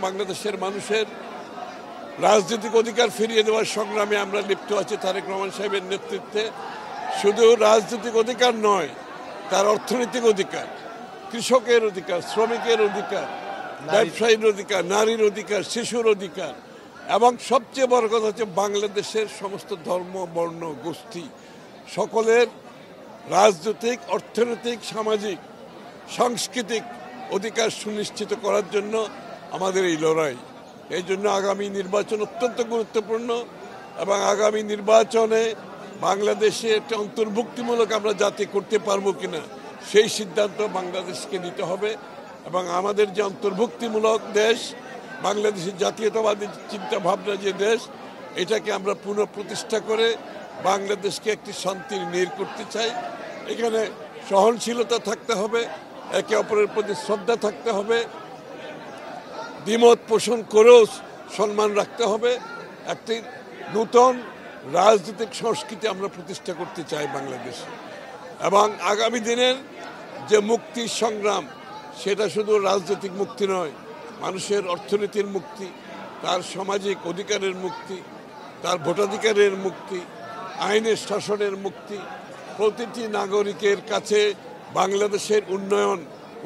বাংলাদেশের মানুষের রাজনৈতিক অধিকার ফিরিয়ে দেওয়ার সংগ্রামে আমরা লিপ্ত আছি তারেক রহমান সাহেবের নেতৃত্বে। শুধু রাজনৈতিক অধিকার নয়, তার অর্থনৈতিক অধিকার, কৃষকের অধিকার, শ্রমিকের অধিকার, ব্যবসায়ীর অধিকার, নারীর অধিকার, শিশুর অধিকার, এবং সবচেয়ে বড় কথা হচ্ছে বাংলাদেশের সমস্ত ধর্ম, বর্ণ, গোষ্ঠী সকলের রাজনৈতিক, অর্থনৈতিক, সামাজিক, সাংস্কৃতিক অধিকার সুনিশ্চিত করার জন্য আমাদের এই লড়াই। এই জন্য আগামী নির্বাচন অত্যন্ত গুরুত্বপূর্ণ এবং আগামী নির্বাচনে বাংলাদেশে একটা অন্তর্ভুক্তিমূলক আমরা জাতি করতে পারবো কিনা সেই সিদ্ধান্ত বাংলাদেশকে নিতে হবে। এবং আমাদের যে অন্তর্ভুক্তিমূলক দেশ, বাংলাদেশের জাতীয়তাবাদী চিন্তা ভাবনা যে দেশ, এটাকে আমরা পুনঃপ্রতিষ্ঠা করে বাংলাদেশকে একটি শান্তির নীড় করতে চাই। এখানে সহনশীলতা থাকতে হবে, একে অপরের প্রতি শ্রদ্ধা থাকতে হবে, দ্বিমত পোষণ করেও সম্মান রাখতে হবে। একটি নূতন রাজনৈতিক সংস্কৃতি আমরা প্রতিষ্ঠা করতে চাই বাংলাদেশে। এবং আগামী দিনের যে মুক্তি সংগ্রাম, সেটা শুধু রাজনৈতিক মুক্তি নয়, মানুষের অর্থনীতির মুক্তি, তার সামাজিক অধিকারের মুক্তি, তার ভোটাধিকারের মুক্তি, আইনের শাসনের মুক্তি, প্রতিটি নাগরিকের কাছে বাংলাদেশের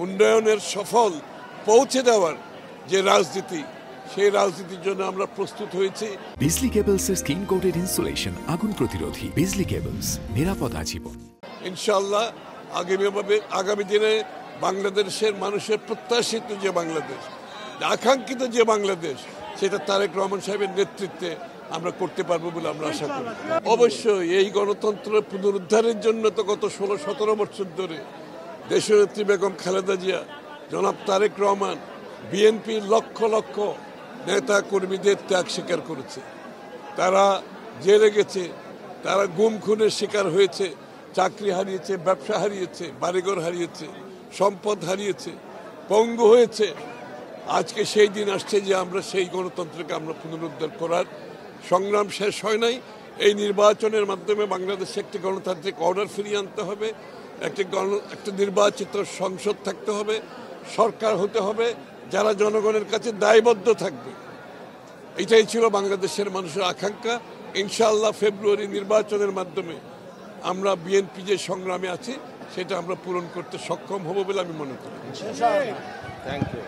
উন্নয়নের সফল পৌঁছে দেওয়ার যে রাজনীতি, সেই রাজনীতির জন্য আমরা প্রস্তুত হয়েছি। বিজলি কেবলস এর স্কিন কোটেড ইনসুলেশন আগুন প্রতিরোধী। বিজলি কেবলস, নিরাপদ আজীবন। ইনশাআল্লাহ আগামী দিনে বাংলাদেশের মানুষের প্রত্যাশিত যে বাংলাদেশ, আকাঙ্ক্ষিত যে বাংলাদেশ, সেটা তারেক রহমান সাহেবের নেতৃত্বে আমরা করতে পারবো বলে আমরা আশা করি। অবশ্যই এই গণতন্ত্র পুনরুদ্ধারের জন্য তো গত 16-17 বছর ধরে দেশনেত্রী বেগম খালেদা জিয়া, জনাব তারেক রহমান, বিএনপির লক্ষ লক্ষ নেতা কর্মীদের ত্যাগ স্বীকার করেছে। তারা জেলে গেছে, তারা গুম খুনের শিকার হয়েছে, চাকরি হারিয়েছে, ব্যবসা হারিয়েছে, বাড়িঘর হারিয়েছে, সম্পদ হারিয়েছে, পঙ্গু হয়েছে। আজকে সেই দিন আসছে যে আমরা সেই গণতন্ত্রকে আমরা পুনরুদ্ধার করার সংগ্রাম শেষ হয় নাই। এই নির্বাচনের মাধ্যমে বাংলাদেশে একটি গণতান্ত্রিক অর্ডার ফিরিয়ে আনতে হবে, একটি নির্বাচিত সংসদ থাকতে হবে, সরকার হতে হবে যারা জনগণের কাছে দায়বদ্ধ থাকবে। এটাই ছিল বাংলাদেশের মানুষের আকাঙ্ক্ষা। ইনশাআল্লাহ ফেব্রুয়ারি নির্বাচনের মাধ্যমে আমরা বিএনপি যে সংগ্রামে আছি সেটা আমরা পূরণ করতে সক্ষম হব বলে আমি মনে করি। Thank you.